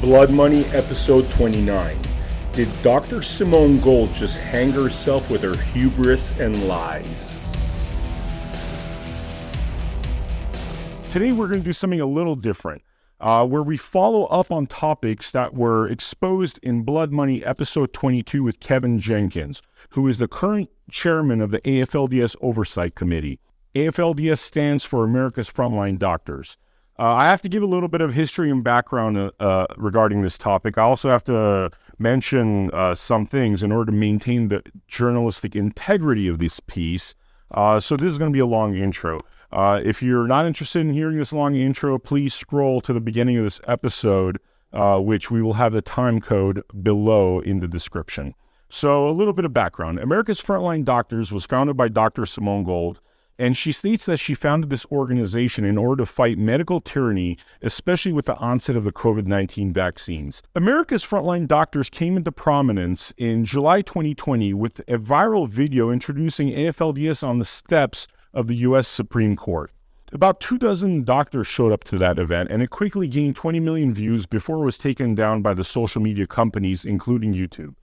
Blood Money, episode 29. Did Dr. Simone Gold just hang herself with her hubris and lies? Today we're going to do something a little different, where we follow up on topics that were exposed in Blood Money, episode 22 with Kevin Jenkins, who is the current chairman of the AFLDS Oversight Committee. AFLDS stands for America's Frontline Doctors. I have to give a little bit of history and background regarding this topic. I also have to mention some things in order to maintain the journalistic integrity of this piece. So this is going to be a long intro. If you're not interested in hearing this long intro, please scroll to the beginning of this episode, which we will have the time code below in the description. So a little bit of background. America's Frontline Doctors was founded by Dr. Simone Gold, and she states that she founded this organization in order to fight medical tyranny, especially with the onset of the COVID-19 vaccines. America's Frontline Doctors came into prominence in July 2020 with a viral video introducing AFLDS on the steps of the U.S. Supreme Court. About 24 doctors showed up to that event, and it quickly gained 20 million views before it was taken down by the social media companies, including YouTube.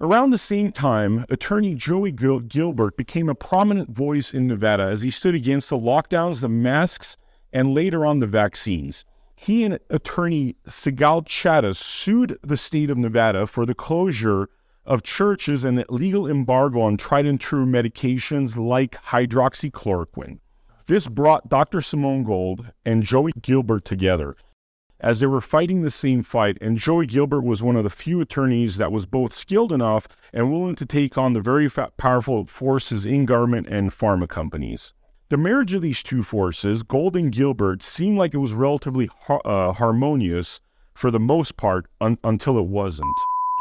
Around the same time, Attorney Joey Gilbert became a prominent voice in Nevada as he stood against the lockdowns, the masks, and later on the vaccines. He and attorney Sigal Chattah sued the state of Nevada for the closure of churches and the legal embargo on tried and true medications like hydroxychloroquine. This brought Dr. Simone Gold and Joey Gilbert together as they were fighting the same fight, and Joey Gilbert was one of the few attorneys that was both skilled enough and willing to take on the very powerful forces in government and pharma companies. The marriage of these two forces, Gold and Gilbert, seemed like it was relatively harmonious for the most part until it wasn't.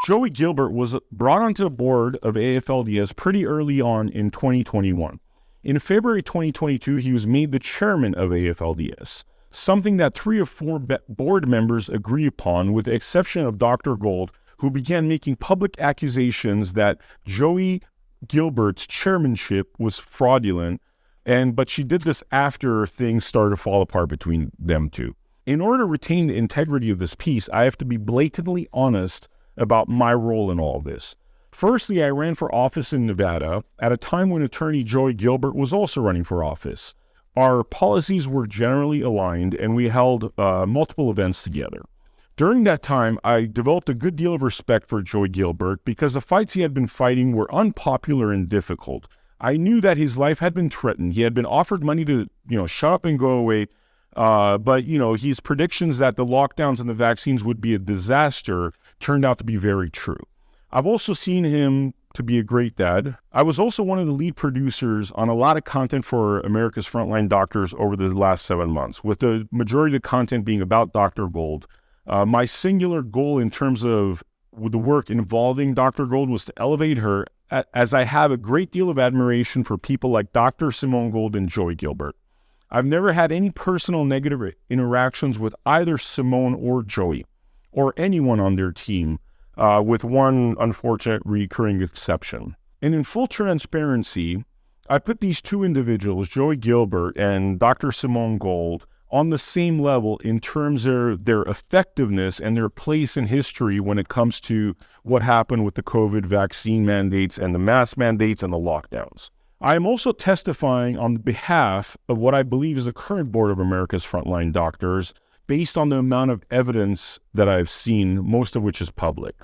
Joey Gilbert was brought onto the board of AFLDS pretty early on in 2021. In February 2022, he was made the chairman of AFLDS, something that 3 or 4 board members agree upon, with the exception of Dr. Gold, who began making public accusations that Joey Gilbert's chairmanship was fraudulent, but she did this after things started to fall apart between them two. In order to retain the integrity of this piece, I have to be blatantly honest about my role in all this. Firstly, I ran for office in Nevada at a time when attorney Joey Gilbert was also running for office. Our policies were generally aligned, and we held multiple events together. During that time, I developed a good deal of respect for Joey Gilbert because the fights he had been fighting were unpopular and difficult. I knew that his life had been threatened. He had been offered money to, shut up and go away. But his predictions that the lockdowns and the vaccines would be a disaster turned out to be very true. I've also seen him to be a great dad. I was also one of the lead producers on a lot of content for America's Frontline Doctors over the last 7 months, with the majority of the content being about Dr. Gold. My singular goal in terms of the work involving Dr. Gold was to elevate her, as I have a great deal of admiration for people like Dr. Simone Gold and Joey Gilbert. I've never had any personal negative interactions with either Simone or Joey, or anyone on their team, with one unfortunate recurring exception. And in full transparency, I put these two individuals, Joey Gilbert and Dr. Simone Gold, on the same level in terms of their effectiveness and their place in history when it comes to what happened with the COVID vaccine mandates and the mask mandates and the lockdowns. I am also testifying on behalf of what I believe is the current board of America's Frontline Doctors, based on the amount of evidence that I've seen, most of which is public.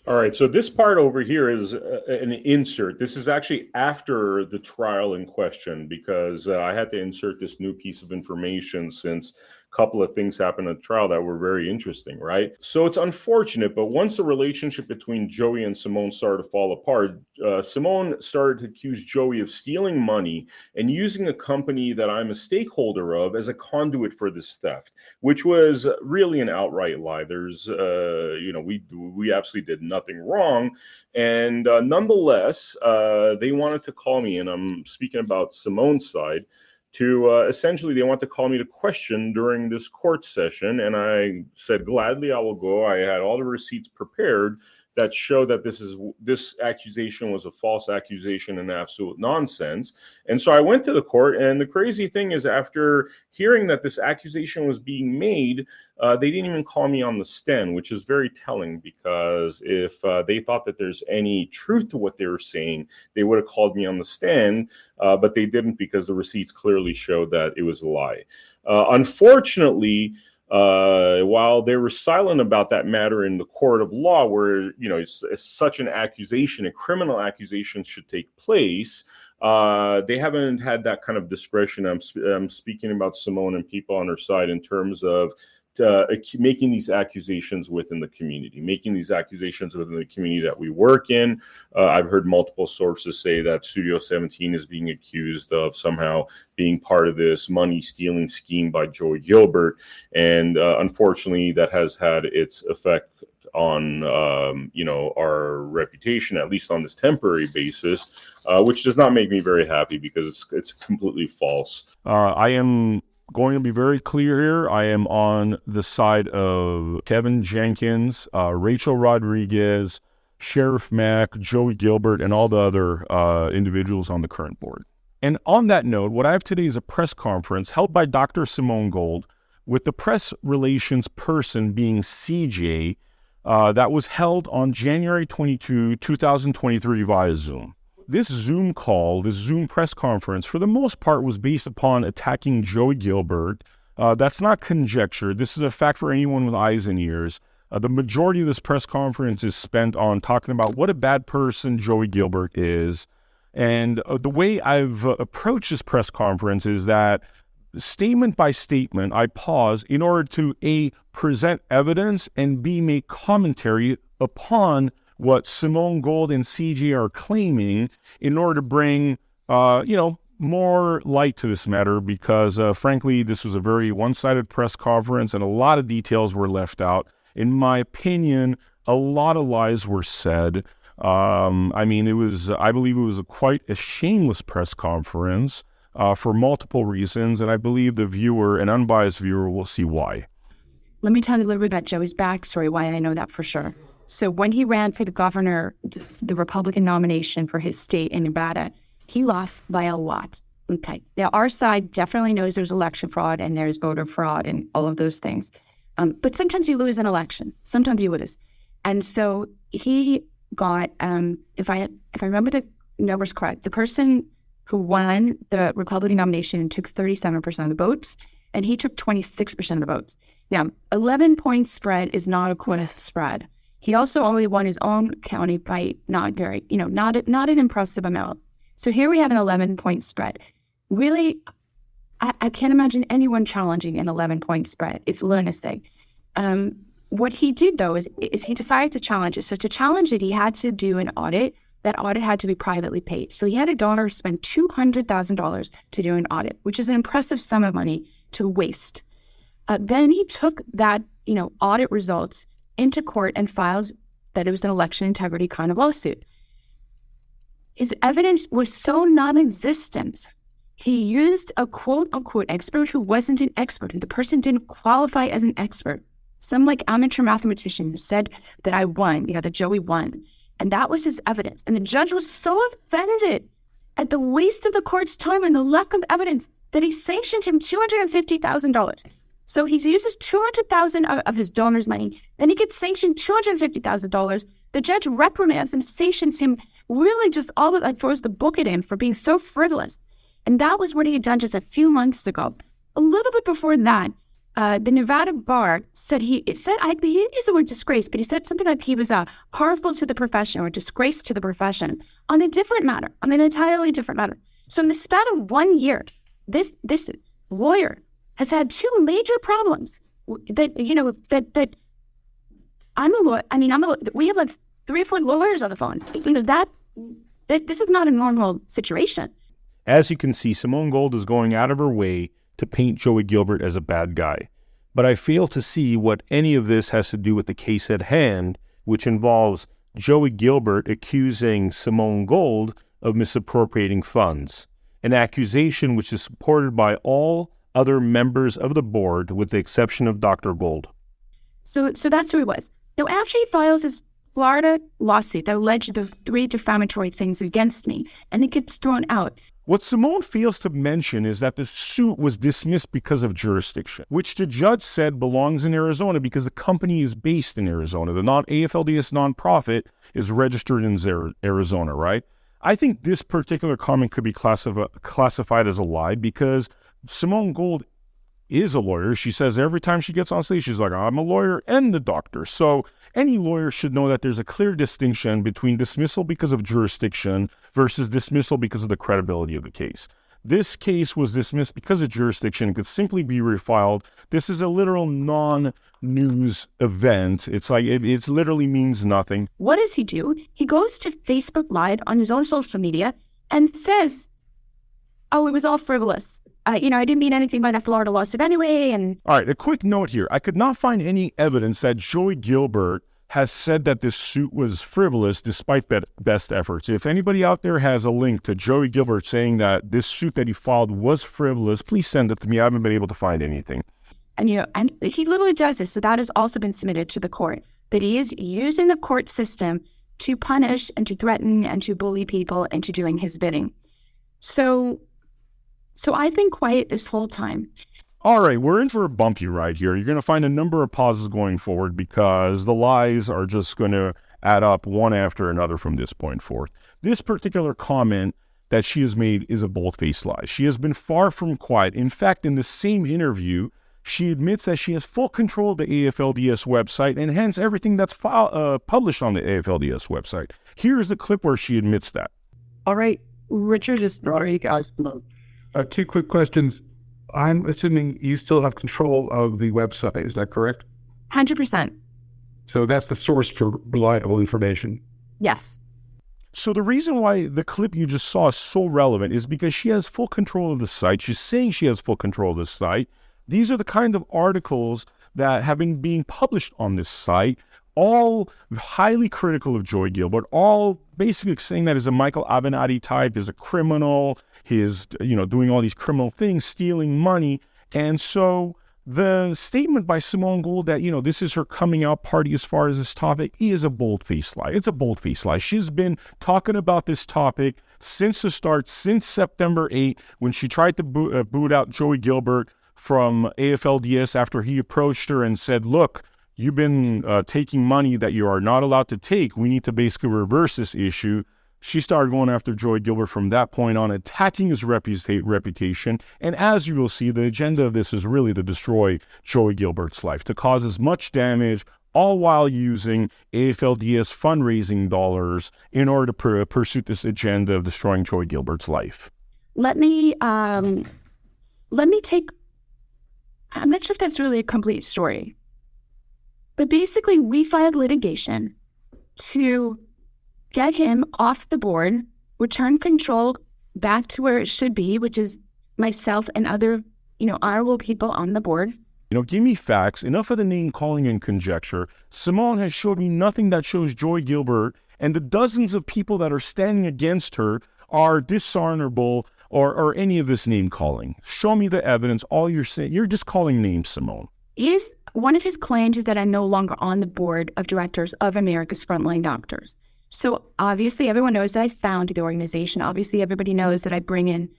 All right, so this part over here is an insert. This is actually after the trial in question, because I had to insert this new piece of information since a couple of things happened at the trial that were very interesting, right? So it's unfortunate, but once the relationship between Joey and Simone started to fall apart, Simone started to accuse Joey of stealing money and using a company that I'm a stakeholder of as a conduit for this theft, which was really an outright lie. There's, we absolutely did nothing wrong. And nonetheless, they wanted to call me, and I'm speaking about Simone's side, to essentially they want to call me to question during this court session. And I said, gladly, I will go. I had all the receipts prepared that show that this accusation was a false accusation and absolute nonsense. And so I went to the court, and the crazy thing is, after hearing that this accusation was being made, they didn't even call me on the stand, which is very telling, because if they thought that there's any truth to what they were saying, they would have called me on the stand, but they didn't, because the receipts clearly showed that it was a lie. Unfortunately, while they were silent about that matter in the court of law, where it's such an accusation, a criminal accusation, should take place, they haven't had that kind of discretion. I'm speaking about Simone and people on her side in terms of making these accusations within the community, that we work in. I've heard multiple sources say that Studio 17 is being accused of somehow being part of this money stealing scheme by Joey Gilbert. And unfortunately, that has had its effect on our reputation, at least on this temporary basis, which does not make me very happy, because it's completely false. I am going to be very clear here. I am on the side of Kevin Jenkins, Rachel Rodriguez, Sheriff Mack, Joey Gilbert, and all the other individuals on the current board. And on that note, what I have today is a press conference held by Dr. Simone Gold, with the press relations person being CJ, that was held on January 22, 2023 via Zoom. This Zoom press conference, for the most part, was based upon attacking Joey Gilbert. That's not conjecture. This is a fact for anyone with eyes and ears. The majority of this press conference is spent on talking about what a bad person Joey Gilbert is. And the way I've approached this press conference is that statement by statement, I pause in order to A, present evidence, and B, make commentary upon what Simone Gold and CJ are claiming, in order to bring, more light to this matter, because frankly, this was a very one-sided press conference and a lot of details were left out. In my opinion, a lot of lies were said. I believe it was quite a shameless press conference for multiple reasons, and I believe the viewer, an unbiased viewer, will see why. Let me tell you a little bit about Joey's backstory, why I know that for sure. So when he ran for the governor, the Republican nomination for his state in Nevada, he lost by a lot. Okay. Now, our side definitely knows there's election fraud and there's voter fraud and all of those things. But sometimes you lose an election. Sometimes you lose. And so he got, if I remember the numbers correct, the person who won the Republican nomination took 37% of the votes, and he took 26% of the votes. Now, 11-point spread is not a close spread. He also only won his own county by not an impressive amount. So here we have an 11-point spread. Really, I can't imagine anyone challenging an 11-point spread. It's lunacy. What he did, though, is he decided to challenge it. So to challenge it, he had to do an audit. That audit had to be privately paid. So he had a donor spend $200,000 to do an audit, which is an impressive sum of money to waste. Then he took that, audit results into court and filed that it was an election integrity kind of lawsuit. His evidence was so non-existent. He used a quote-unquote expert who wasn't an expert, and the person didn't qualify as an expert. Some amateur mathematician who said that I won, that Joey won. And that was his evidence. And the judge was so offended at the waste of the court's time and the lack of evidence that he sanctioned him $250,000. So he uses $200,000 of his donor's money. Then he gets sanctioned $250,000. The judge reprimands and sanctions him, really just all but throws the book at him for being so frivolous. And that was what he had done just a few months ago. A little bit before that, the Nevada bar said he didn't use the word disgrace, but he said something like he was harmful to the profession or disgrace to the profession on a different matter, on an entirely different matter. So in the span of 1 year, this lawyer has had two major problems that I'm a lawyer. We have 3 or 4 lawyers on the phone. That this is not a normal situation. As you can see, Simone Gold is going out of her way to paint Joey Gilbert as a bad guy. But I fail to see what any of this has to do with the case at hand, which involves Joey Gilbert accusing Simone Gold of misappropriating funds, an accusation which is supported by all other members of the board with the exception of Dr. Gold. So that's who he was. Now, after he files his Florida lawsuit that alleged the 3 defamatory things against me, and it gets thrown out. What Simone fails to mention is that the suit was dismissed because of jurisdiction, which the judge said belongs in Arizona because the company is based in Arizona. The AFLDS nonprofit is registered in Arizona, right? I think this particular comment could be classified as a lie because Simone Gold is a lawyer. She says every time she gets on stage, she's like, I'm a lawyer and a doctor. So any lawyer should know that there's a clear distinction between dismissal because of jurisdiction versus dismissal because of the credibility of the case. This case was dismissed because of jurisdiction. It could simply be refiled. This is a literal non-news event. It's like, it literally means nothing. What does he do? He goes to Facebook Live on his own social media and says, oh, it was all frivolous. I didn't mean anything by that Florida lawsuit anyway. And all right, a quick note here. I could not find any evidence that Joey Gilbert has said that this suit was frivolous despite best efforts. If anybody out there has a link to Joey Gilbert saying that this suit that he filed was frivolous, please send it to me. I haven't been able to find anything. And he literally does this. So that has also been submitted to the court. But he is using the court system to punish and to threaten and to bully people into doing his bidding. So I've been quiet this whole time. All right, we're in for a bumpy ride here. You're going to find a number of pauses going forward because the lies are just going to add up one after another from this point forth. This particular comment that she has made is a bold-faced lie. She has been far from quiet. In fact, in the same interview, she admits that she has full control of the AFLDS website and hence everything that's published on the AFLDS website. Here's the clip where she admits that. All right, Richard is sorry, guys. 2 quick questions. I'm assuming you still have control of the website. Is that correct? 100%. So that's the source for reliable information. Yes. So the reason why the clip you just saw is so relevant is because she has full control of the site. She's saying she has full control of the site. These are the kind of articles that have been being published on this site, all highly critical of Joey Gilbert, all basically saying that he's a Michael Avenatti type, is a criminal, he is, doing all these criminal things, stealing money. And so the statement by Simone Gold that, this is her coming out party as far as this topic is a bold-faced lie. It's a bold-faced lie. She's been talking about this topic since the start, since September 8, when she tried to boot out Joey Gilbert from AFLDS after he approached her and said, look, you've been taking money that you are not allowed to take. We need to basically reverse this issue. She started going after Joey Gilbert from that point on, attacking his reputation. And as you will see, the agenda of this is really to destroy Joey Gilbert's life, to cause as much damage, all while using AFLDS fundraising dollars in order to pursue this agenda of destroying Joey Gilbert's life. Let me take, I'm not sure if that's really a complete story. But basically, we filed litigation to get him off the board, return control back to where it should be, which is myself and other, honorable people on the board. Give me facts. Enough of the name calling and conjecture. Simone has showed me nothing that shows Joey Gilbert and the dozens of people that are standing against her are dishonorable or any of this name calling. Show me the evidence. All you're saying, you're just calling names, Simone. One of his claims is that I'm no longer on the board of directors of America's Frontline Doctors. So obviously everyone knows that I founded the organization. Obviously everybody knows that I bring in,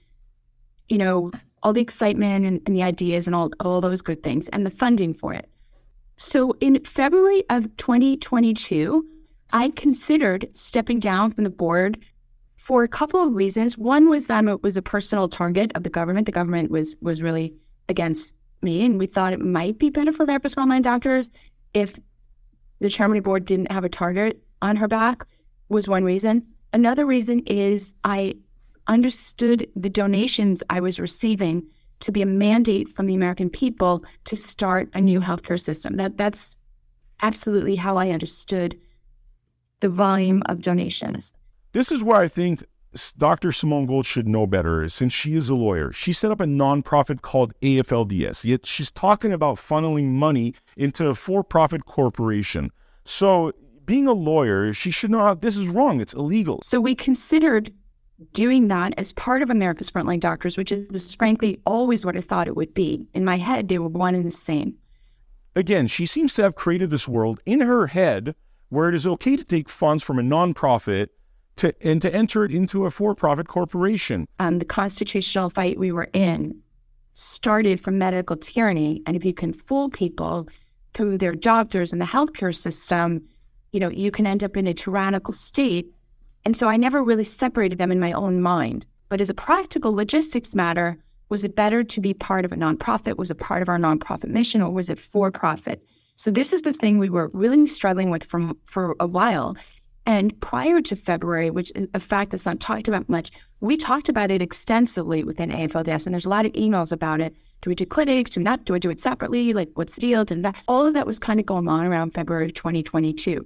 all the excitement and the ideas and all those good things and the funding for it. So in February of 2022, I considered stepping down from the board for a couple of reasons. One was that it was a personal target of the government. The government was really against me, and we thought it might be better for America's Frontline Doctors if the chairman of the board didn't have a target on her back, was one reason. Another reason is I understood the donations I was receiving to be a mandate from the American people to start a new healthcare system. That's absolutely how I understood the volume of donations. This is where I think Dr. Simone Gold should know better, since she is a lawyer. She set up a nonprofit called AFLDS, yet she's talking about funneling money into a for-profit corporation. So being a lawyer, she should know how this is wrong. It's illegal. So we considered doing that as part of America's Frontline Doctors, which is frankly always what I thought it would be. In my head, they were one and the same. Again, she seems to have created this world in her head where it is okay to take funds from a nonprofit to enter it into a for-profit corporation. The constitutional fight we were in started from medical tyranny. And if you can fool people through their doctors and the healthcare system, you can end up in a tyrannical state. And so I never really separated them in my own mind. But as a practical logistics matter, was it better to be part of a nonprofit? Was it part of our nonprofit mission, or was it for profit? So this is the thing we were really struggling with for a while. And prior to February, which is a fact that's not talked about much, we talked about it extensively within AFLDS, and there's a lot of emails about it. Do we do clinics? Do we not? Do I do it separately? Like, what's the deal? All of that was kind of going on around February of 2022.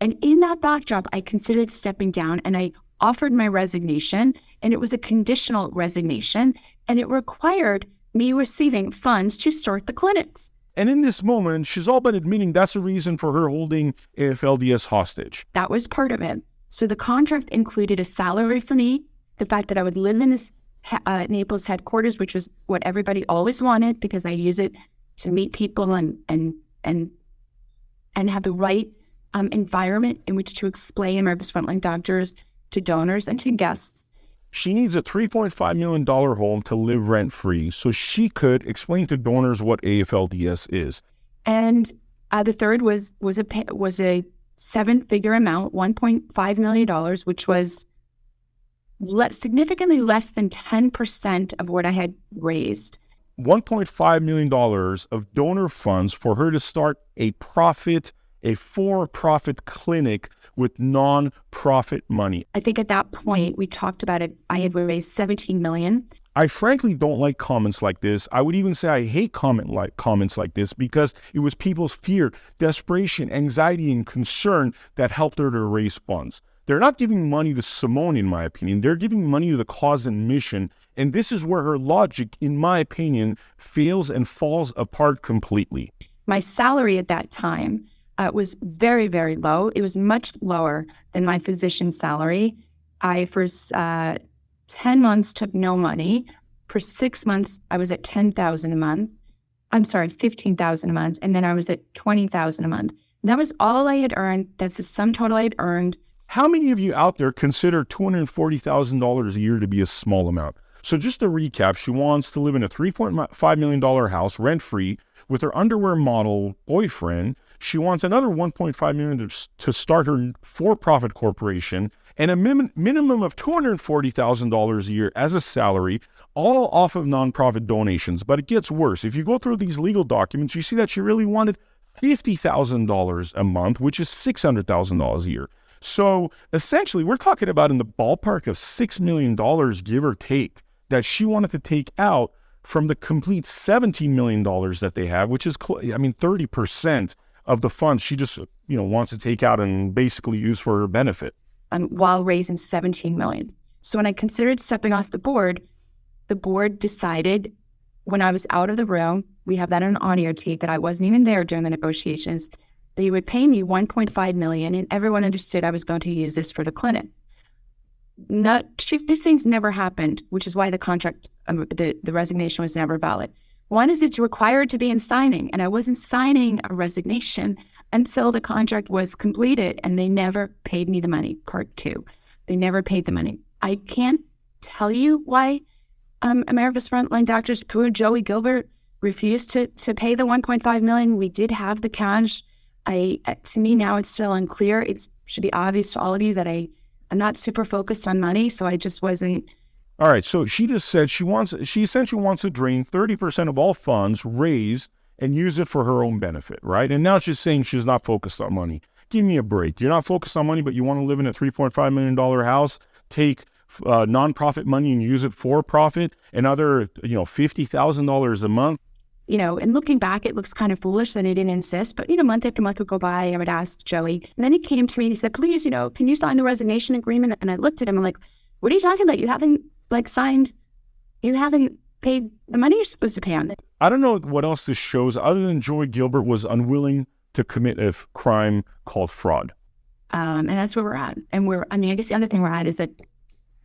And in that backdrop, I considered stepping down, and I offered my resignation, and it was a conditional resignation, and it required me receiving funds to start the clinics. And in this moment, she's all but admitting that's a reason for her holding AFLDS hostage. That was part of it. So the contract included a salary for me, the fact that I would live in this Naples headquarters, which was what everybody always wanted, because I use it to meet people and have the right environment in which to explain America's Frontline doctors to donors and to guests. She needs a $3.5 million home to live rent-free so she could explain to donors what AFLDS is. And the third was a seven-figure amount, $1.5 million, which was significantly less than 10% of what I had raised. $1.5 million of donor funds for her to start a for-profit clinic with non-profit money. I think at that point, we talked about it. I had raised $17 million. I frankly don't like comments like this. I would even say I hate comments like this because it was people's fear, desperation, anxiety, and concern that helped her to raise funds. They're not giving money to Simone, in my opinion. They're giving money to the cause and mission. And this is where her logic, in my opinion, fails and falls apart completely. My salary at that time was very, very low. It was much lower than my physician's salary. I, for 10 months, took no money. For 6 months, I was at $10,000 a month. I'm sorry, $15,000 a month. And then I was at $20,000 a month. That was all I had earned. That's the sum total I had earned. How many of you out there consider $240,000 a year to be a small amount? So just to recap, she wants to live in a $3.5 million house rent-free with her underwear model boyfriend. She wants another $1.5 million to start her for-profit corporation and a minimum of $240,000 a year as a salary, all off of nonprofit donations. But it gets worse. If you go through these legal documents, you see that she really wanted $50,000 a month, which is $600,000 a year. So essentially, we're talking about in the ballpark of $6 million, give or take, that she wanted to take out from the complete $17 million that they have, which is, 30% of the funds she just, wants to take out and basically use for her benefit. While raising $17 million. So when I considered stepping off the board decided when I was out of the room, we have that on audio tape, that I wasn't even there during the negotiations, they would pay me $1.5 million, and everyone understood I was going to use this for the clinic. Two things never happened, which is why the contract, the resignation was never valid. One is it's required to be in signing, and I wasn't signing a resignation until the contract was completed, and they never paid me the money. Part two, they never paid the money. I can't tell you why America's Frontline doctors through Joey Gilbert refused to pay the $1.5 million. We did have the cash. To me now, it's still unclear. It should be obvious to all of you that I'm not super focused on money, so I just wasn't. All right, so she just said she essentially wants to drain 30% of all funds raised and use it for her own benefit, right? And now she's saying she's not focused on money. Give me a break. You're not focused on money, but you want to live in a $3.5 million house, take nonprofit money and use it for profit, another, $50,000 a month. And looking back, it looks kind of foolish that he didn't insist, but, month after month would go by, I would ask Joey. And then he came to me and he said, please, can you sign the resignation agreement? And I looked at him, I'm like, what are you talking about? You haven't paid the money you're supposed to pay on it. I don't know what else this shows other than Joey Gilbert was unwilling to commit a crime called fraud. And that's where we're at. And I guess the other thing we're at is that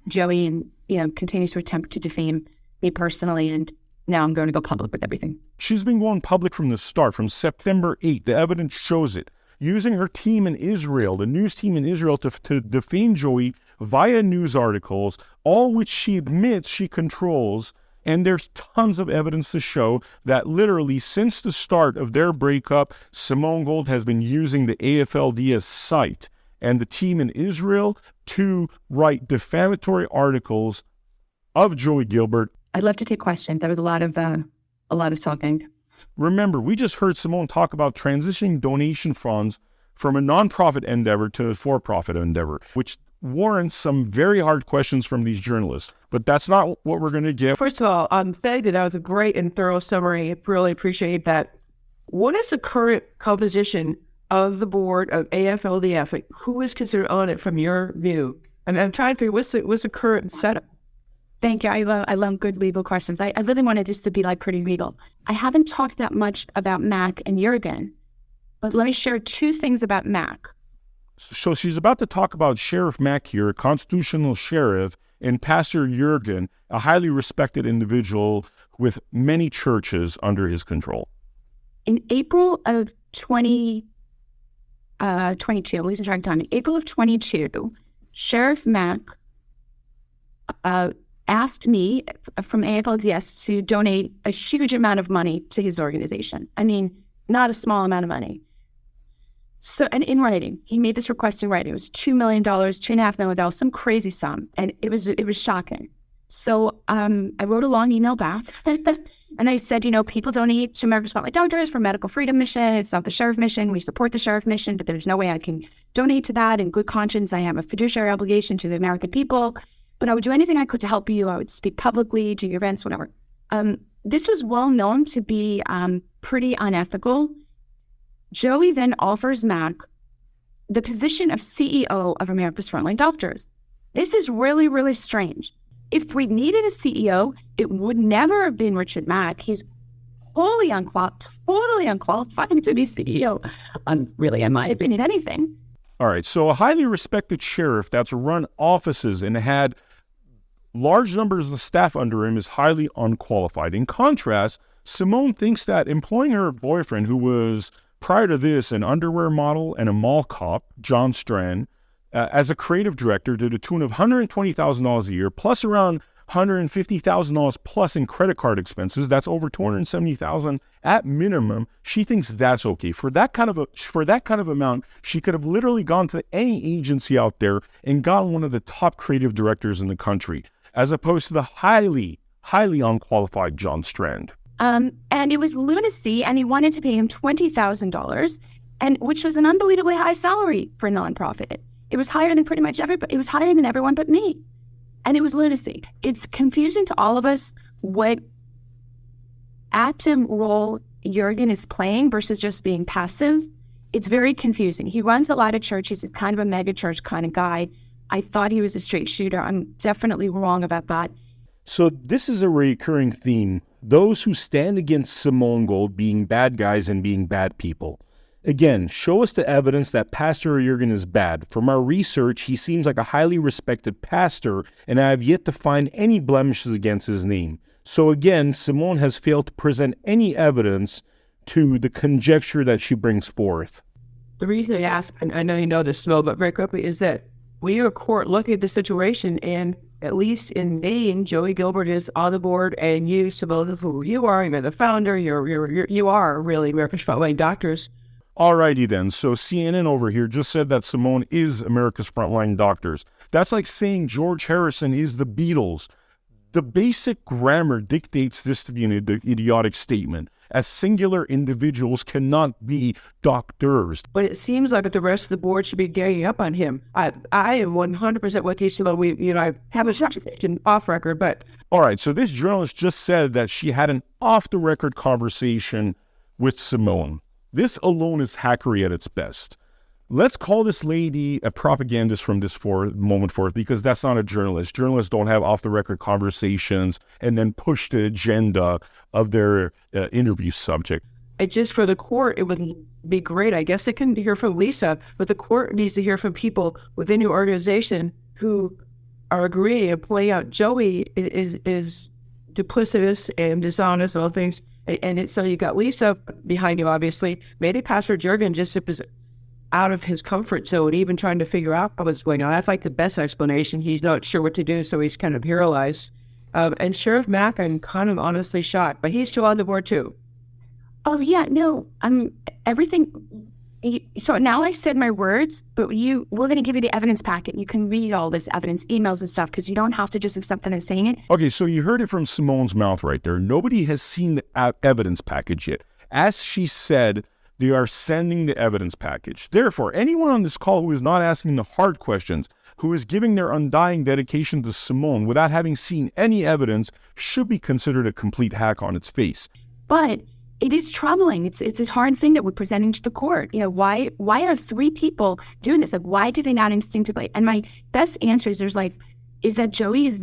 Joey continues to attempt to defame me personally, and now I'm going to go public with everything. She's been going public from the start, from September 8th. The evidence shows it. using her team in Israel, the news team in Israel, to defame Joey via news articles, all which she admits she controls. And there's tons of evidence to show that literally since the start of their breakup, Simone Gold has been using the AFLDS site and the team in Israel to write defamatory articles of Joey Gilbert. I'd love to take questions. There was a lot of talking. Remember, we just heard Simone talk about transitioning donation funds from a nonprofit endeavor to a for-profit endeavor, which warrants some very hard questions from these journalists. But that's not what we're going to get. First of all, thank you. That was a great and thorough summary. I really appreciate that. What is the current composition of the board of AFLDF? Like, who is considered on it from your view? I'm trying to figure what's the current setup. Thank you. I love good legal questions. I really wanted this to be like pretty legal. I haven't talked that much about Mac and Jurgen, but let me share two things about Mac. So she's about to talk about Sheriff Mac here, a constitutional sheriff, and Pastor Jurgen, a highly respected individual with many churches under his control. In April of 2022, I'm losing track of time. In April of 22, Sheriff Mac asked me from AFLDS to donate a huge amount of money to his organization. I mean, not a small amount of money. So, and in writing, he made this request in writing. It was $2 million, $2.5 million, some crazy sum. And it was shocking. So I wrote a long email back and I said, people donate to America's Frontline Doctors for medical freedom mission. It's not the sheriff mission. We support the sheriff mission, but there's no way I can donate to that. In good conscience, I have a fiduciary obligation to the American people, but I would do anything I could to help you. I would speak publicly, do your events, whatever. This was well known to be pretty unethical. Joey then offers Mac the position of CEO of America's Frontline Doctors. This is really, really strange. If we needed a CEO, it would never have been Richard Mack. He's totally unqualified to be CEO, really, in my opinion, anything. All right, so a highly respected sheriff that's run offices and had large numbers of staff under him is highly unqualified. In contrast, Simone thinks that employing her boyfriend, who was prior to this an underwear model and a mall cop, John Strand, as a creative director to the tune of $120,000 a year, plus around $150,000 plus in credit card expenses. That's over $270,000 at minimum. She thinks that's okay. For that kind of amount, she could have literally gone to any agency out there and gotten one of the top creative directors in the country, as opposed to the highly, highly unqualified John Strand. And it was lunacy, and he wanted to pay him $20,000, and which was an unbelievably high salary for a nonprofit. It was higher than pretty much everybody. It was higher than everyone but me. And it was lunacy. It's confusing to all of us what active role Jurgen is playing versus just being passive. It's very confusing. He runs a lot of churches. He's kind of a mega church kind of guy. I thought he was a straight shooter. I'm definitely wrong about that. So this is a recurring theme. Those who stand against Simone Gold being bad guys and being bad people. Again, show us the evidence that Pastor Jurgen is bad. From our research, he seems like a highly respected pastor, and I have yet to find any blemishes against his name. So again, Simone has failed to present any evidence to the conjecture that she brings forth. The reason I ask, and I know you know this, Simone, but very quickly, is that we are a court looking at the situation, and at least in name, Joey Gilbert is on the board, and you, Simone, who you are, you're the founder, you are really America's Frontline Doctors. Alrighty then, so CNN over here just said that Simone is America's Frontline Doctors. That's like saying George Harrison is the Beatles. The basic grammar dictates this to be an idiotic statement, as singular individuals cannot be doctors. But it seems like the rest of the board should be ganging up on him. I am 100% with you, Simone. I have a situation off record, but... All right, so this journalist just said that she had an off-the-record conversation with Simone. This alone is hackery at its best. Let's call this lady a propagandist from this moment forth, because that's not a journalist. Journalists don't have off-the-record conversations and then push the agenda of their interview subject. Just for the court, it would be great. I guess it can hear from Lisa, but the court needs to hear from people within your organization who are agreeing and pointing out Joey is duplicitous and dishonest, all things. And so you got Lisa behind you, obviously. Maybe Pastor Jurgen just out of his comfort zone, even trying to figure out what's going on. That's like the best explanation. He's not sure what to do, so he's kind of paralyzed. And Sheriff Mack, I'm kind of honestly shocked, but he's still on the board too. Oh yeah, no, everything. So now I said my words, but we're going to give you the evidence packet. You can read all this evidence, emails and stuff, because you don't have to just accept that I'm saying it. Okay, so you heard it from Simone's mouth right there. Nobody has seen the evidence package yet. As she said, they are sending the evidence package. Therefore, anyone on this call who is not asking the hard questions, who is giving their undying dedication to Simone without having seen any evidence, should be considered a complete hack on its face. But it is troubling. It's this hard thing that we're presenting to the court. You know, why are 3 people doing this? Like, why do they not instinctively? And my best answer is that Joey is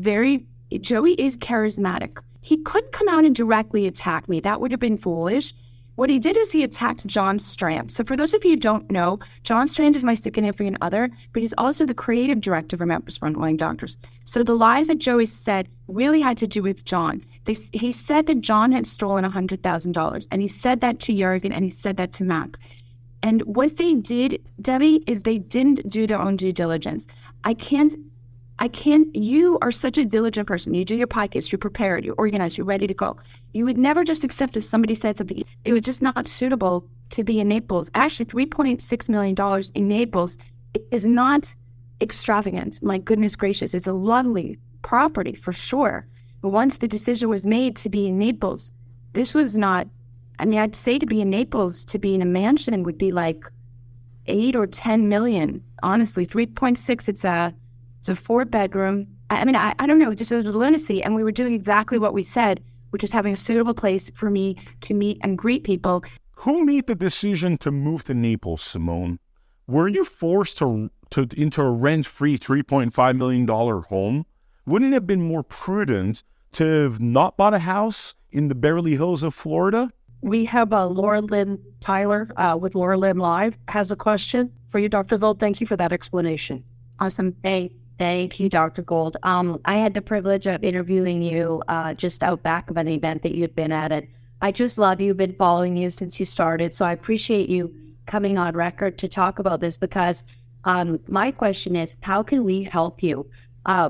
charismatic. He couldn't come out and directly attack me. That would have been foolish. What he did is he attacked John Strand. So for those of you who don't know, John Strand is my significant other, but he's also the creative director of Memphis Frontline Doctors. So the lies that Joey said really had to do with John. He said that John had stolen $100,000, and he said that to Jurgen, and he said that to Mac. And what they did, Debbie, is they didn't do their own due diligence. You are such a diligent person. You do your podcast, you're prepared, you're organized, you're ready to go. You would never just accept if somebody said something. It was just not suitable to be in Naples. Actually, $3.6 million in Naples is not extravagant. My goodness gracious, it's a lovely property for sure. But once the decision was made to be in Naples, this was not, I'd say to be in Naples, to be in a mansion would be like 8 or 10 million. Honestly, 3.6, it's a 4-bedroom. I don't know, just a lunacy. And we were doing exactly what we said, which is having a suitable place for me to meet and greet people. Who made the decision to move to Naples, Simone? Were you forced into a rent-free $3.5 million home? Wouldn't it have been more prudent to have not bought a house in the Beverly Hills of Florida? We have Laura Lynn Tyler with Laura Lynn Live has a question for you, Dr. Gold. Thank you for that explanation. Awesome. Hey, thank you, Dr. Gold. I had the privilege of interviewing you just out back of an event that you'd been at. And I just love you. Been following you since you started. So I appreciate you coming on record to talk about this, because my question is, how can we help you?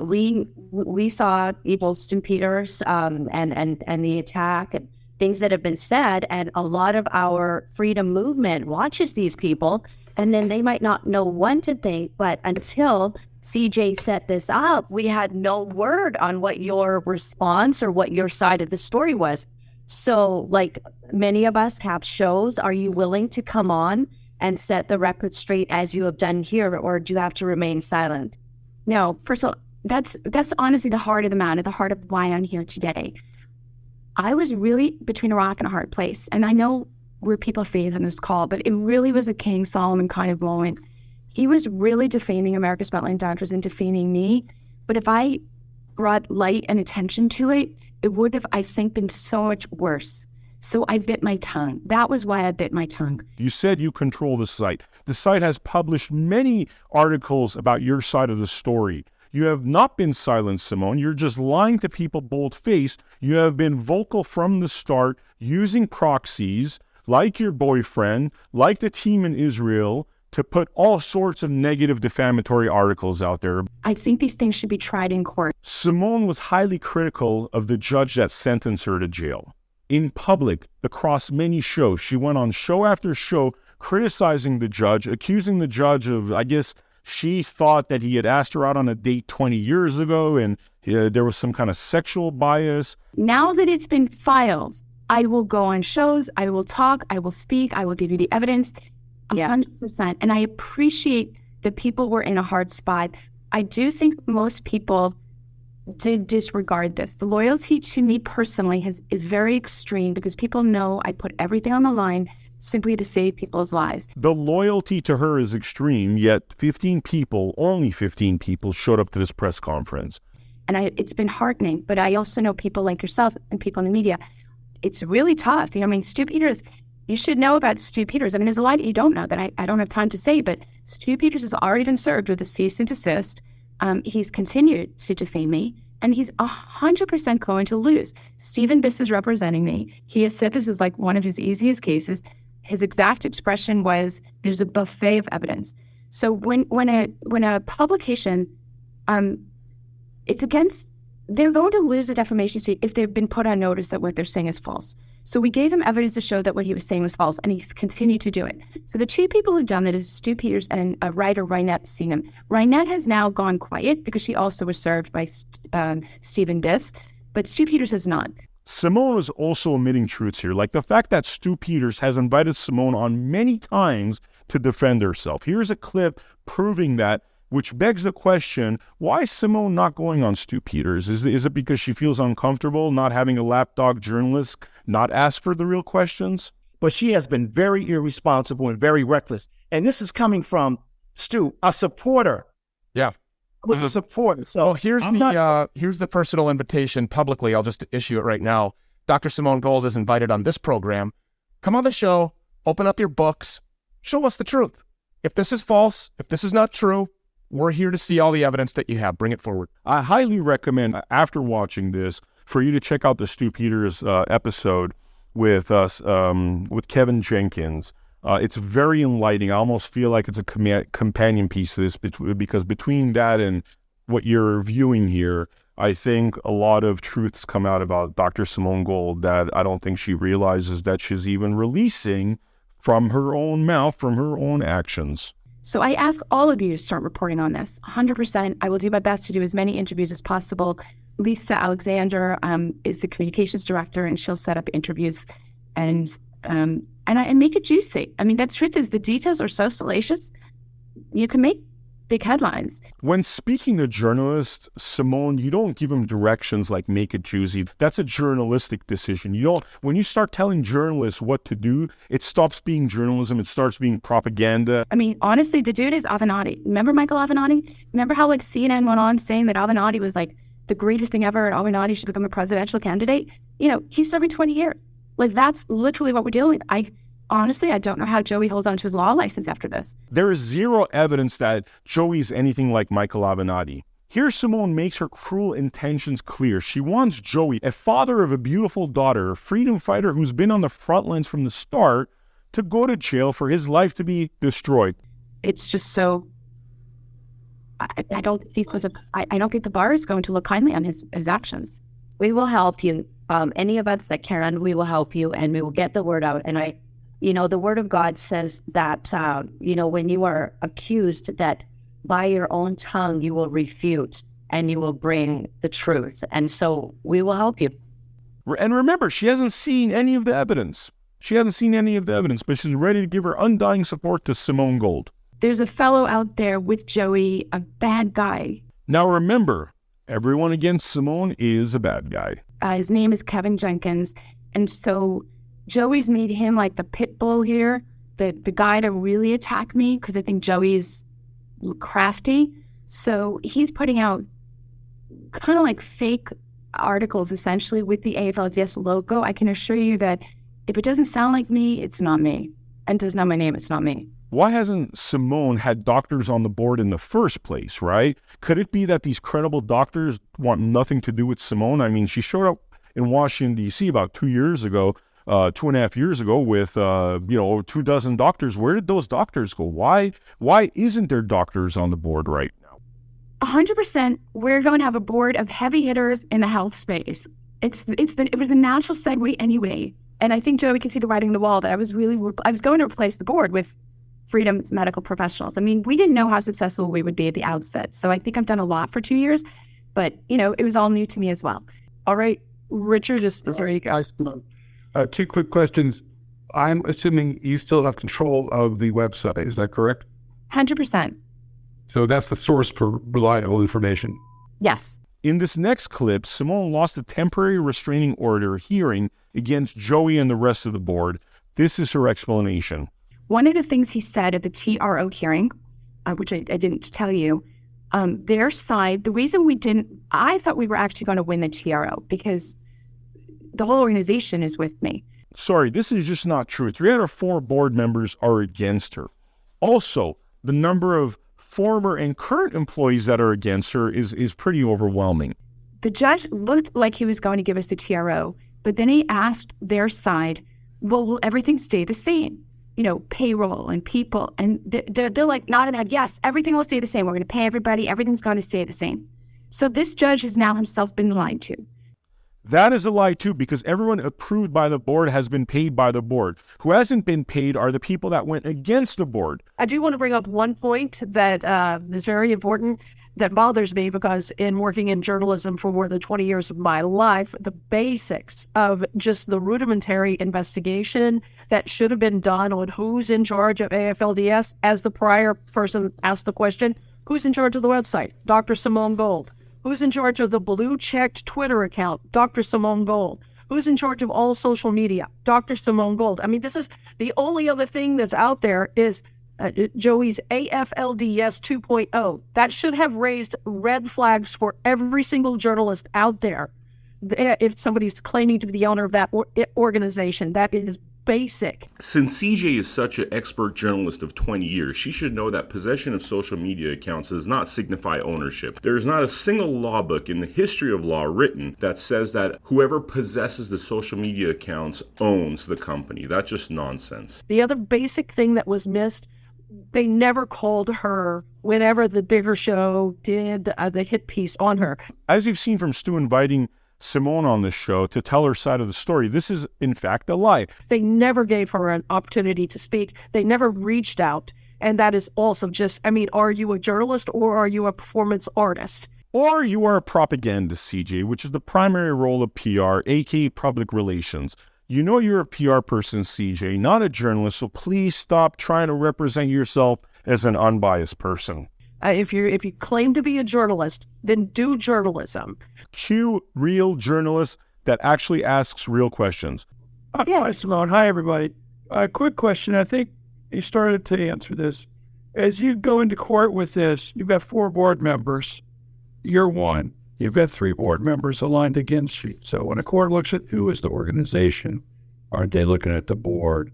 We saw Stu Peters and the attack and things that have been said, and a lot of our freedom movement watches these people, and then they might not know what to think, but until CJ set this up, we had no word on what your response or what your side of the story was. So, like many of us have shows, are you willing to come on and set the record straight as you have done here, or do you have to remain silent? No, first of all, that's honestly the heart of the matter, the heart of why I'm here today. I was really between a rock and a hard place. And I know we're people of faith on this call, but it really was a King Solomon kind of moment. He was really defaming America's Frontline Doctors and defaming me. But if I brought light and attention to it, it would have, I think, been so much worse. So I bit my tongue. That was why I bit my tongue. You said you control the site. The site has published many articles about your side of the story. You have not been silent, Simone. You're just lying to people bold-faced. You have been vocal from the start, using proxies, like your boyfriend, like the team in Israel, to put all sorts of negative defamatory articles out there. I think these things should be tried in court. Simone was highly critical of the judge that sentenced her to jail. In public, across many shows, she went on show after show criticizing the judge, accusing the judge of, I guess, she thought that he had asked her out on a date 20 years ago, and there was some kind of sexual bias. Now that it's been filed, I will go on shows, I will talk, I will speak, I will give you the evidence, 100%. And I appreciate that people were in a hard spot. I do think most people did disregard this. The loyalty to me personally is very extreme, because people know I put everything on the line simply to save people's lives. The loyalty to her is extreme, yet only 15 people showed up to this press conference. And it's been heartening, but I also know people like yourself and people in the media. It's really tough. Stu Peters, you should know about Stu Peters. There's a lot that you don't know that I don't have time to say, but Stu Peters has already been served with a cease and desist. He's continued to defame me, and he's 100% going to lose. Stephen Biss is representing me. He has said this is like one of his easiest cases. his exact expression was, "There's a buffet of evidence." So when a publication, it's against, they're going to lose a defamation suit if they've been put on notice that what they're saying is false. So we gave him evidence to show that what he was saying was false, and he's continued to do it. So the two people who've done that is Stu Peters and writer Rynette Singham. Rynette has now gone quiet because she also was served by Stephen Biss, but Stu Peters has not. Simone is also omitting truths here, like the fact that Stu Peters has invited Simone on many times to defend herself. Here's a clip proving that, which begs the question, why is Simone not going on Stu Peters? Is it because she feels uncomfortable not having a lapdog journalist not ask for the real questions? But she has been very irresponsible and very reckless. And this is coming from Stu, a supporter. Yeah. Was a supporter. So here's the personal invitation publicly. I'll just issue it right now. Dr. Simone Gold is invited on this program. Come on the show, open up your books, show us the truth. If this is false, if this is not true, we're here to see all the evidence that you have. Bring it forward. I highly recommend, after watching this, for you to check out the Stu Peters episode with Kevin Jenkins. It's very enlightening. I almost feel like it's a companion piece to this, because between that and what you're viewing here, I think a lot of truths come out about Dr. Simone Gold that I don't think she realizes that she's even releasing from her own mouth, from her own actions. So I ask all of you to start reporting on this. 100%. I will do my best to do as many interviews as possible. Lisa Alexander is the communications director, and she'll set up interviews and make it juicy. I mean, the truth is, the details are so salacious, you can make big headlines. When speaking to journalists, Simone, you don't give them directions like make it juicy. That's a journalistic decision. When you start telling journalists what to do, it stops being journalism. It starts being propaganda. I mean, honestly, the dude is Avenatti. Remember Michael Avenatti? Remember how CNN went on saying that Avenatti was like the greatest thing ever and Avenatti should become a presidential candidate? He's serving 20 years. Like, that's literally what we're dealing with. Honestly, I don't know how Joey holds on to his law license after this. There is zero evidence that Joey is anything like Michael Avenatti. Here, Simone makes her cruel intentions clear. She wants Joey, a father of a beautiful daughter, a freedom fighter who's been on the front lines from the start, to go to jail for his life to be destroyed. It's just so... I don't think the bar is going to look kindly on his actions. We will help you. Any of us that can, we will help you, and we will get the word out. And the word of God says that, when you are accused, that by your own tongue you will refute and you will bring the truth. And so we will help you. And remember, she hasn't seen any of the evidence. But she's ready to give her undying support to Simone Gold. There's a fellow out there with Joey, a bad guy. Now remember, everyone against Simone is a bad guy. His name is Kevin Jenkins. And so Joey's made him like the pit bull here, the guy to really attack me, because I think Joey's crafty. So he's putting out kind of like fake articles, essentially, with the AFLDS logo. I can assure you that if it doesn't sound like me, it's not me. And doesn't have my name, it's not me. Why hasn't Simone had doctors on the board in the first place, right? Could it be that these credible doctors want nothing to do with Simone? I mean, she showed up in Washington, D.C. about 2 years ago, 2.5 years ago with, 24 doctors. Where did those doctors go? Why isn't there doctors on the board right now? 100%. We're going to have a board of heavy hitters in the health space. It was a natural segue anyway. And I think Joey can see the writing on the wall that I was going to replace the board with Freedom's medical professionals. I mean, we didn't know how successful we would be at the outset. So I think I've done a lot for 2 years, but it was all new to me as well. All right, Richard, there you go. Two quick questions. I'm assuming you still have control of the website. Is that correct? 100%. So that's the source for reliable information. Yes. In this next clip, Simone lost a temporary restraining order hearing against Joey and the rest of the board. This is her explanation. One of the things he said at the TRO hearing, which I didn't tell you, their side, the reason I thought we were actually going to win the TRO because the whole organization is with me. Sorry, this is just not true. 3 out of 4 board members are against her. Also, the number of former and current employees that are against her is pretty overwhelming. The judge looked like he was going to give us the TRO, but then he asked their side, well, will everything stay the same? payroll and people, and they're like nodding their head, yes, everything will stay the same. We're going to pay everybody. Everything's going to stay the same. So this judge has now himself been lied to. That is a lie too, because everyone approved by the board has been paid by the board. Who hasn't been paid are the people that went against the board. I do want to bring up one point that is very important that bothers me, because in working in journalism for more than 20 years of my life, the basics of just the rudimentary investigation that should have been done on who's in charge of AFLDS, as the prior person asked the question, who's in charge of the website? Dr. Simone Gold. Who's in charge of the blue-checked Twitter account? Dr. Simone Gold. Who's in charge of all social media? Dr. Simone Gold. I mean, this is the only other thing that's out there is Joey's AFLDS 2.0. That should have raised red flags for every single journalist out there. If somebody's claiming to be the owner of that organization, that is basic. Since CJ is such an expert journalist of 20 years, she should know that possession of social media accounts does not signify ownership. There is not a single law book in the history of law written that says that whoever possesses the social media accounts owns the company. That's just nonsense. The other basic thing that was missed, they never called her whenever the bigger show did the hit piece on her. As you've seen from Stu inviting Simone on this show to tell her side of the story, this is in fact a lie. They never gave her an opportunity to speak. They never reached out. And that is also just, are you a journalist or are you a performance artist? Or you are a propagandist, CJ, which is the primary role of PR, aka public relations. You know you're a PR person, CJ, not a journalist, so please stop trying to represent yourself as an unbiased person. If you claim to be a journalist, then do journalism. Cue real journalists that actually asks real questions. Hi, Simone. Hi, everybody. Quick question. I think you started to answer this. As you go into court with this, you've got 4 board members. You're one. You've got 3 board members aligned against you. So when a court looks at who is the organization, aren't they looking at the board?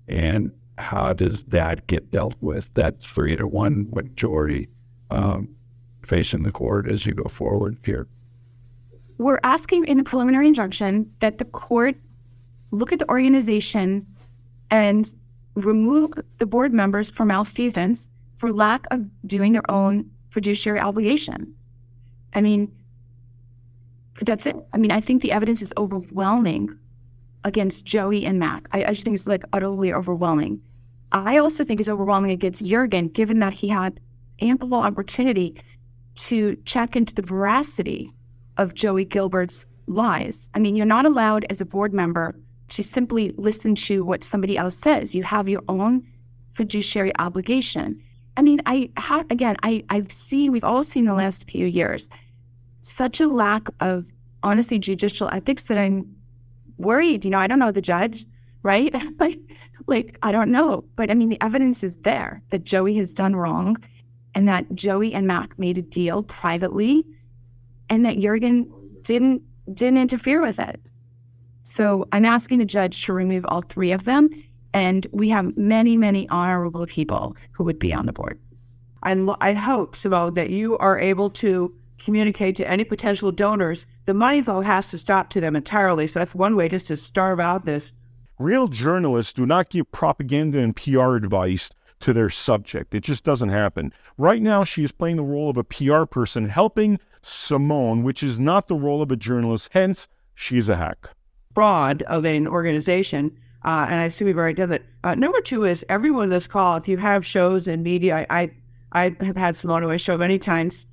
And how does that get dealt with? That 3-1 majority facing the court as you go forward here. We're asking in the preliminary injunction that the court look at the organization and remove the board members for malfeasance for lack of doing their own fiduciary obligation. That's it. I think the evidence is overwhelming against Joey and Mac. I just think it's utterly overwhelming. I also think it's overwhelming against Jurgen, given that he had ample opportunity to check into the veracity of Joey Gilbert's lies. You're not allowed as a board member to simply listen to what somebody else says. You have your own fiduciary obligation. We've all seen the last few years, such a lack of, honestly, judicial ethics that I'm worried. I don't know the judge, right? I don't know. But the evidence is there that Joey has done wrong and that Joey and Mac made a deal privately and that Jurgen didn't interfere with it. So I'm asking the judge to remove all 3 of them. And we have many, many honorable people who would be on the board. I hope, Simone, that you are able to communicate to any potential donors. The money flow has to stop to them entirely. So that's one way just to starve out this. Real journalists do not give propaganda and PR advice to their subject. It just doesn't happen. Right now, she is playing the role of a PR person helping Simone, which is not the role of a journalist. Hence, she's a hack. Fraud of an organization. And I assume you've already done that. Number 2 is everyone in this call, if you have shows in media, I have had Simone on my show many times.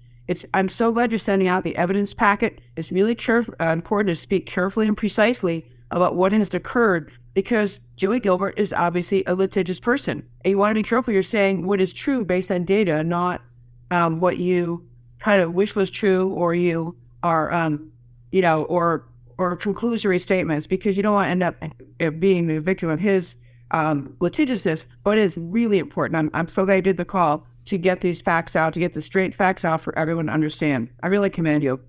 I'm so glad you're sending out the evidence packet. It's really important to speak carefully and precisely about what has occurred, because Joey Gilbert is obviously a litigious person. And you want to be careful you're saying what is true based on data, not what you kind of wish was true, or you are, or conclusory statements, because you don't want to end up being the victim of his litigiousness. But it is really important. I'm so glad you did the call to get these facts out, to get the straight facts out for everyone to understand. I really commend you.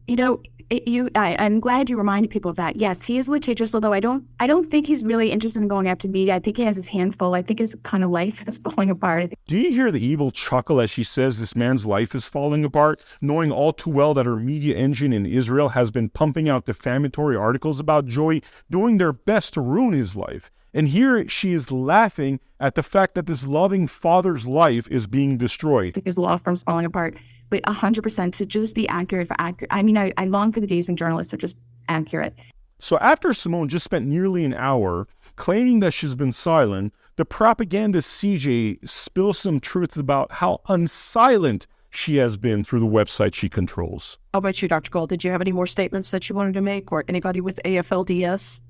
I'm glad you reminded people of that. Yes, he is litigious, although I don't think he's really interested in going after media. I think he has his hand full. I think his kind of life is falling apart. Do you hear the evil chuckle as she says this man's life is falling apart, knowing all too well that her media engine in Israel has been pumping out defamatory articles about Joey, doing their best to ruin his life? And here she is laughing at the fact that this loving father's life is being destroyed. Because law firms falling apart, but 100% to just be accurate for accurate. I mean, I long for the days when journalists are just accurate. So after Simone just spent nearly an hour claiming that she's been silent, the propagandist CJ spills some truth about how unsilent she has been through the website she controls. How about you, Dr. Gold? Did you have any more statements that you wanted to make, or anybody with AFLDS?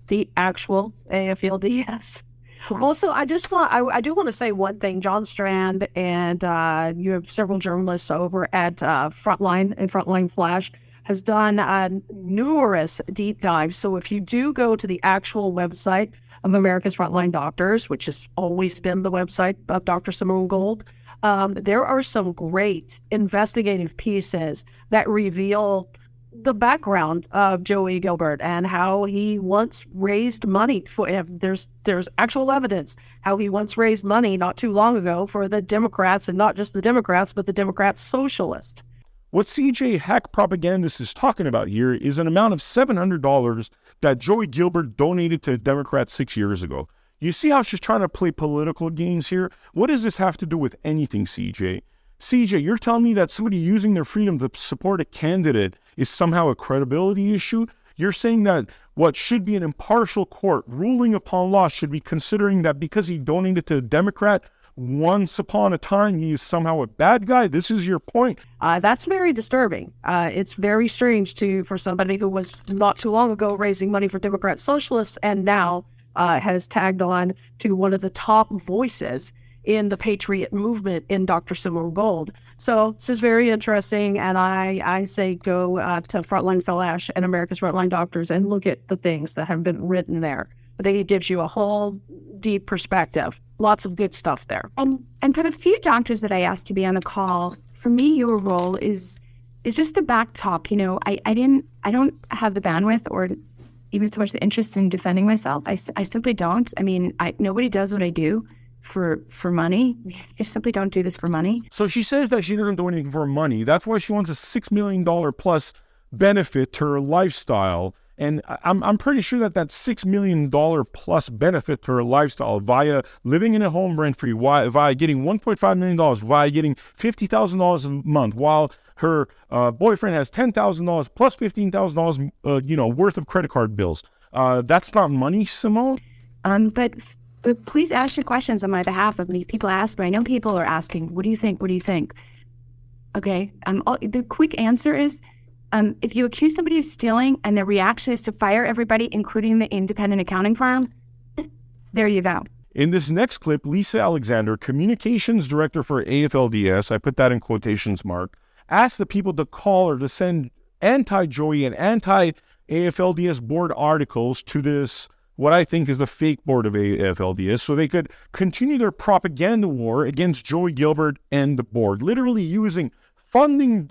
The actual AFLDS. Also, I do want to say one thing. John Strand and you have several journalists over at Frontline and Frontline Flash has done numerous deep dives. So if you do go to the actual website of America's Frontline Doctors, which has always been the website of Dr. Simone Gold, there are some great investigative pieces that reveal the background of Joey Gilbert and how he once raised money for there's actual evidence how he once raised money not too long ago for the Democrats, and not just the Democrats, but the Democrat socialists. What CJ hack propagandist is talking about here is an amount of $700 that Joey Gilbert donated to Democrats 6 years ago. You see how she's trying to play political games here? What does this have to do with anything, CJ? CJ, you're telling me that somebody using their freedom to support a candidate is somehow a credibility issue? You're saying that what should be an impartial court ruling upon law should be considering that because he donated to a Democrat once upon a time, he is somehow a bad guy? This is your point? That's very disturbing. It's very strange for somebody who was not too long ago raising money for Democrat socialists and now has tagged on to one of the top voices in the patriot movement in Dr. Simone Gold. So this is very interesting, and I say go to Frontline Flash and America's Frontline Doctors and look at the things that have been written there. I think it gives you a whole deep perspective. Lots of good stuff there. And for the few doctors that I asked to be on the call, for me, your role is just the back talk. You know, I don't have the bandwidth or even so much the interest in defending myself. I simply don't. I mean, nobody does what I do for money. I simply don't do this for money. So she says that she doesn't do anything for money. That's why she wants a $6 million plus benefit to her lifestyle. And I'm pretty sure that $6 million plus benefit to her lifestyle via living in a home rent-free, via getting $1.5 million, via getting $50,000 a month, while her boyfriend has $10,000 plus $15,000, worth of credit card bills. That's not money, Simone? But please ask your questions on my behalf of me. People ask me. I know people are asking, what do you think? What do you think? Okay. The quick answer is, if you accuse somebody of stealing and their reaction is to fire everybody, including the independent accounting firm, there you go. In this next clip, Lisa Alexander, communications director for AFLDS, I put that in quotations mark, asked the people to call or to send anti-Joey and anti-AFLDS board articles to this, what I think is the fake board of AFLDS, so they could continue their propaganda war against Joey Gilbert and the board, literally using funder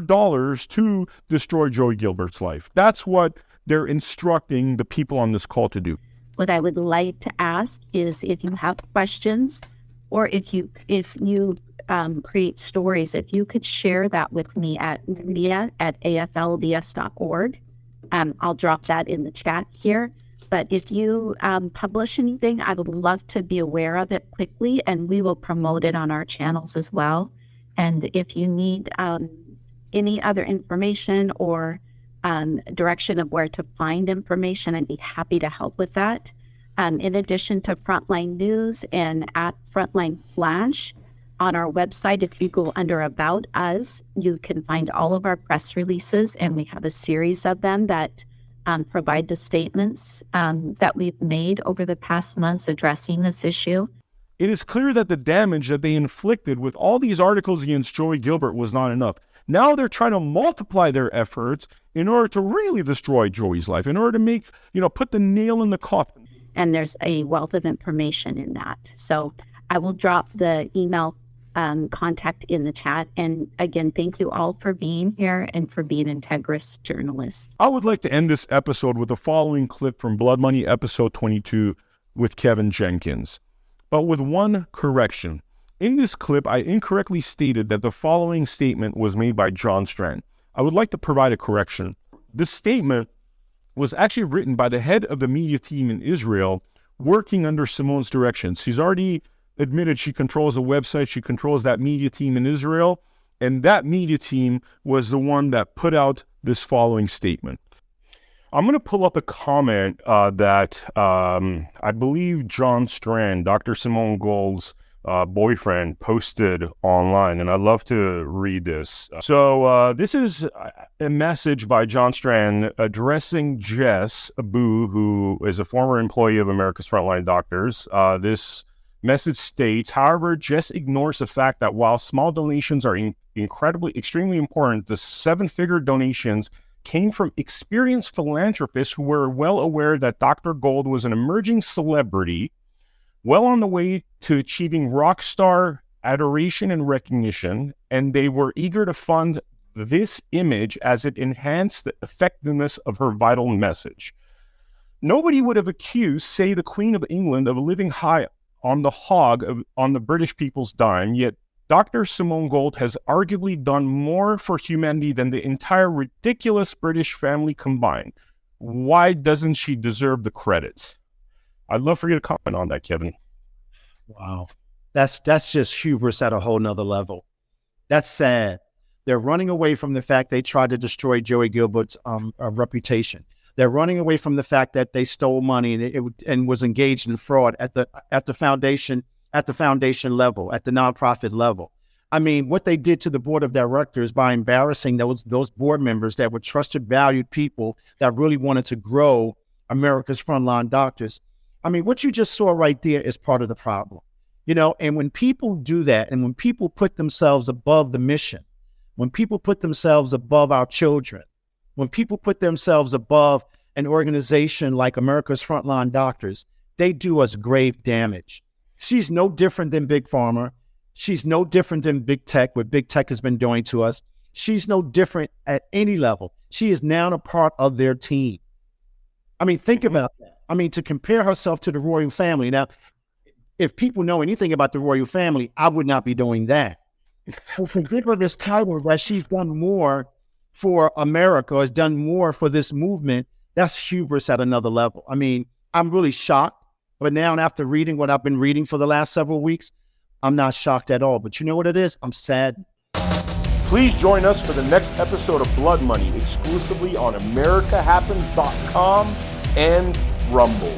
dollars to destroy Joey Gilbert's life. That's what they're instructing the people on this call to do. What I would like to ask is if you have questions or if you create stories, if you could share that with me at media@aflds.org. I'll drop that in the chat here. But if you publish anything, I would love to be aware of it quickly, and we will promote it on our channels as well. And if you need any other information or direction of where to find information, I'd be happy to help with that. In addition to Frontline News and at Frontline Flash, on our website, if you go under About Us, you can find all of our press releases, and we have a series of them that provide the statements that we've made over the past months addressing this issue. It is clear that the damage that they inflicted with all these articles against Joey Gilbert was not enough. Now they're trying to multiply their efforts in order to really destroy Joey's life, in order to make, put the nail in the coffin. And there's a wealth of information in that. So I will drop the email contact in the chat. And again, thank you all for being here and for being integrous journalists. I would like to end this episode with the following clip from Blood Money episode 22 with Kevin Jenkins, but with one correction. In this clip, I incorrectly stated that the following statement was made by John Strand. I would like to provide a correction. This statement was actually written by the head of the media team in Israel, working under Simone's direction. She's already admitted she controls a website, she controls that media team in Israel, and that media team was the one that put out this following statement. I'm going to pull up a comment that I believe John Strand, Dr. Simone Gold's boyfriend, posted online, and I'd love to read this. So this is a message by John Strand addressing Jess Abu, who is a former employee of America's Frontline Doctors. This message states, however, Jess ignores the fact that while small donations are extremely important, the 7-figure donations came from experienced philanthropists who were well aware that Dr. Gold was an emerging celebrity, well on the way to achieving rock star adoration and recognition, and they were eager to fund this image as it enhanced the effectiveness of her vital message. Nobody would have accused, say, the Queen of England of living high on the hog on the British people's dime, yet Dr. Simone Gold has arguably done more for humanity than the entire ridiculous British family combined. Why doesn't she deserve the credit? I'd love for you to comment on that, Kevin. Wow. That's just hubris at a whole nother level. That's sad. They're running away from the fact they tried to destroy Joey Gilbert's reputation. They're running away from the fact that they stole money and was engaged in fraud at the foundation level, at the nonprofit level. I mean, what they did to the board of directors by embarrassing those board members that were trusted, valued people that really wanted to grow America's Frontline Doctors. I mean, what you just saw right there is part of the problem, you know. And when people do that, and when people put themselves above the mission, when people put themselves above our children, when people put themselves above an organization like America's Frontline Doctors, they do us grave damage. She's no different than Big Pharma. She's no different than Big Tech, what Big Tech has been doing to us. She's no different at any level. She is now a part of their team. I mean, think about that. I mean, to compare herself to the royal family. Now, if people know anything about the royal family, I would not be doing that. So to give her this title that she's done more for America, has done more for this movement, that's hubris at another level. I mean, I'm really shocked. But now, after reading what I've been reading for the last several weeks, I'm not shocked at all. But you know what it is? I'm sad. Please join us for the next episode of Blood Money, exclusively on AmericaHappens.com and Rumble.